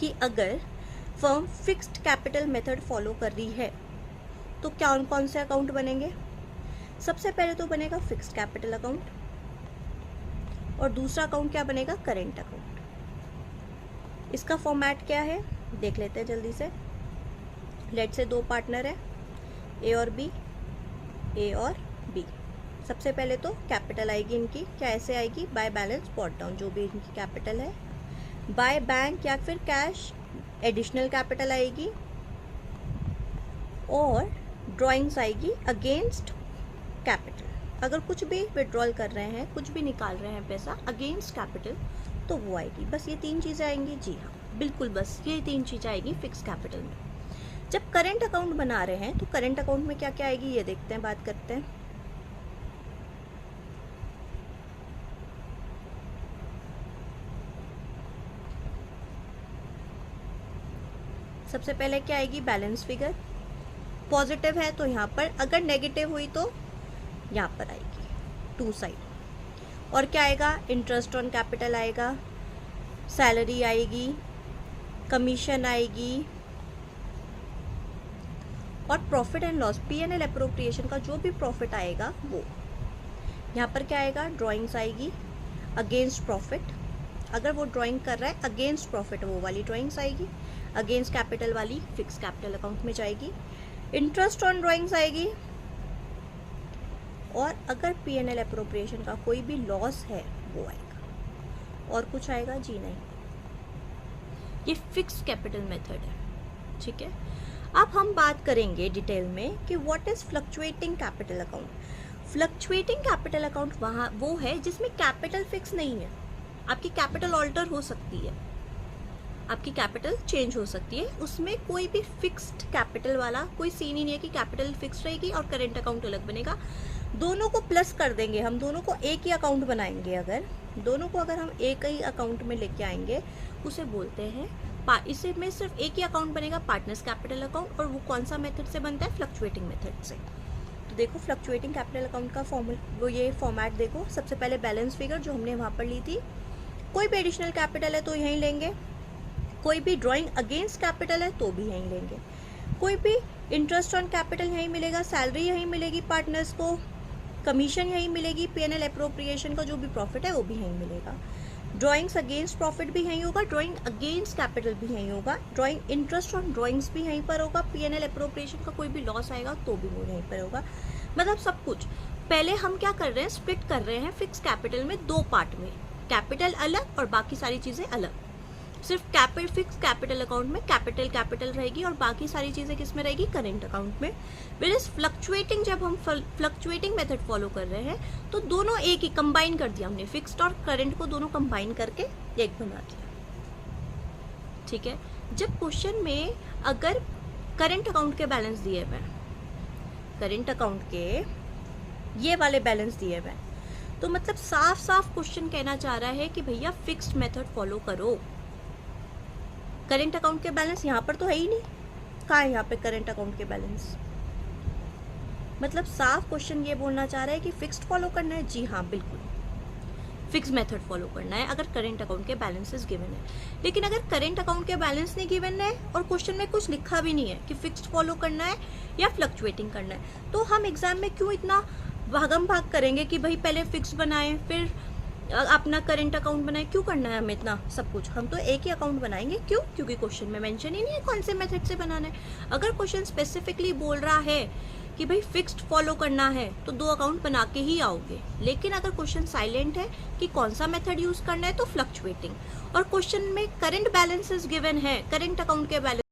कि अगर firm fixed capital method follow कर रही है तो कौन कौन से अकाउंट बनेंगे। सबसे पहले तो बनेगा फिक्स्ड कैपिटल अकाउंट, और दूसरा अकाउंट क्या बनेगा, करेंट अकाउंट। इसका फॉर्मेट क्या है देख लेते हैं जल्दी से। लेट से 2 पार्टनर है, ए और बी, ए और बी। सबसे पहले तो कैपिटल आएगी इनकी, क्या ऐसे आएगी, बाय बैलेंस ब्रॉट डाउन, जो भी इनकी कैपिटल है, बाय बैंक या फिर कैश एडिशनल कैपिटल आएगी, और ड्राइंग्स आएगी अगेंस्ट कैपिटल। अगर कुछ भी विड्रॉल कर रहे हैं, कुछ भी निकाल रहे हैं पैसा अगेंस्ट कैपिटल, तो वो आएगी। बस ये 3 चीज़ें आएंगी। जी हाँ बिल्कुल, बस ये 3 चीज़ें आएगी फिक्स कैपिटल में। जब करेंट अकाउंट बना रहे हैं तो करेंट अकाउंट में क्या क्या आएगी ये देखते हैं, बात करते हैं। सबसे पहले क्या आएगी, बैलेंस फिगर। पॉजिटिव है तो यहाँ पर, अगर नेगेटिव हुई तो यहाँ पर आएगी 2 साइड। और क्या आएगा, इंटरेस्ट ऑन कैपिटल आएगा, सैलरी आएगी, कमीशन आएगी, और profit and loss P&L appropriation का जो भी प्रॉफिट आएगा वो। यहाँ पर क्या आएगा, ड्राइंग्स आएगी अगेंस्ट प्रॉफिट। अगर वो ड्राइंग कर रहा है अगेंस्ट प्रॉफिट, वो वाली ड्राइंग्स आएगी। अगेंस्ट कैपिटल वाली फिक्स कैपिटल अकाउंट में जाएगी। इंटरेस्ट ऑन ड्राइंग्स आएगी। और अगर P&L अप्रोप्रिएशन का कोई भी लॉस है वो आएगा। और कुछ आएगा जी नहीं। ये फिक्स कैपिटल मेथड है, ठीक है। अब हम बात करेंगे डिटेल में कि what is fluctuating capital account. Fluctuating capital account वहाँ वो है जिसमें कैपिटल फिक्स नहीं है। आपकी कैपिटल ऑल्टर हो सकती है, आपकी कैपिटल चेंज हो सकती है, उसमें कोई भी फिक्स्ड कैपिटल वाला कोई सीन ही नहीं है कि कैपिटल फिक्स रहेगी और करेंट अकाउंट अलग बनेगा। दोनों को प्लस कर देंगे हम, दोनों को एक ही अकाउंट बनाएंगे। अगर दोनों को अगर हम एक ही अकाउंट में लेके आएंगे उसे बोलते हैं, इसे में सिर्फ एक ही अकाउंट बनेगा, पार्टनर्स कैपिटल अकाउंट। और वो कौन सा मेथड से बनता है, फ्लक्चुएटिंग मेथड से। तो देखो फ्लक्चुएटिंग कैपिटल अकाउंट का वो ये फॉर्मेट देखो। सबसे पहले बैलेंस फिगर जो हमने वहाँ पर ली थी, कोई भी एडिशनल कैपिटल है तो यहीं लेंगे, कोई भी ड्राइंग अगेंस्ट कैपिटल है तो भी यहीं लेंगे, कोई भी इंटरेस्ट ऑन कैपिटल यहीं मिलेगा, सैलरी यहीं मिलेगी पार्टनर्स को, कमीशन यहीं मिलेगी, P&L अप्रोप्रिएशन का जो भी प्रॉफिट है वो भी यहीं मिलेगा, ड्राइंग्स अगेंस्ट प्रॉफिट भी यहीं होगा, ड्राइंग अगेंस्ट कैपिटल भी यहीं होगा, ड्राइंग इंटरेस्ट ऑन ड्राइंग्स भी यहीं पर होगा, P&L अप्रोप्रिएशन का कोई भी लॉस आएगा तो भी वो यहीं पर होगा। मतलब सब कुछ। पहले हम क्या कर रहे हैं, स्प्लिट कर रहे हैं फिक्स कैपिटल में 2 पार्ट में, कैपिटल अलग और बाकी सारी चीज़ें अलग। सिर्फ फिक्स कैपिटल अकाउंट में कैपिटल रहेगी और बाकी सारी चीज़ें किस में रहेगी, करेंट अकाउंट में। वेयरएज फ्लक्चुएटिंग, जब हम फ्लक्चुएटिंग मेथड फॉलो कर रहे हैं तो दोनों एक ही कंबाइन कर दिया हमने, फिक्स्ड और करेंट को दोनों कंबाइन करके एक बना दिया, ठीक है। जब क्वेश्चन में अगर करेंट अकाउंट के बैलेंस दिए हुए, करेंट अकाउंट के ये वाले बैलेंस दिए हुए, तो मतलब साफ साफ क्वेश्चन कहना चाह रहा है कि भैया फिक्स्ड मेथड फॉलो करो। करेंट अकाउंट के बैलेंस यहाँ पर तो है ही नहीं, कहाँ है यहाँ पे करेंट अकाउंट के बैलेंस। मतलब साफ क्वेश्चन ये बोलना चाह रहा है कि फिक्स्ड फॉलो करना है। जी हाँ बिल्कुल, फिक्स मेथड फॉलो करना है अगर करेंट अकाउंट के बैलेंसेस गिवन है। लेकिन अगर करेंट अकाउंट के बैलेंस नहीं गिवन है और क्वेश्चन में कुछ लिखा भी नहीं है कि फिक्स्ड फॉलो करना है या फ्लक्चुएटिंग करना है, तो हम एग्जाम में क्यों इतना भागम भाग करेंगे कि भाई पहले फिक्स बनाएं फिर अपना करेंट अकाउंट बनाए, क्यों करना है हमें इतना सब कुछ। हम तो एक ही अकाउंट बनाएंगे। क्यों? क्योंकि क्वेश्चन में मेंशन ही नहीं है कौन से मेथड से बनाना है। अगर क्वेश्चन स्पेसिफिकली बोल रहा है कि भाई फिक्स्ड फॉलो करना है तो 2 अकाउंट बना के ही आओगे। लेकिन अगर क्वेश्चन साइलेंट है कि कौन सा मेथड यूज करना है तो फ्लक्चुएटिंग, और क्वेश्चन में करंट बैलेंसेस गिवन है, करंट अकाउंट के बैलेंस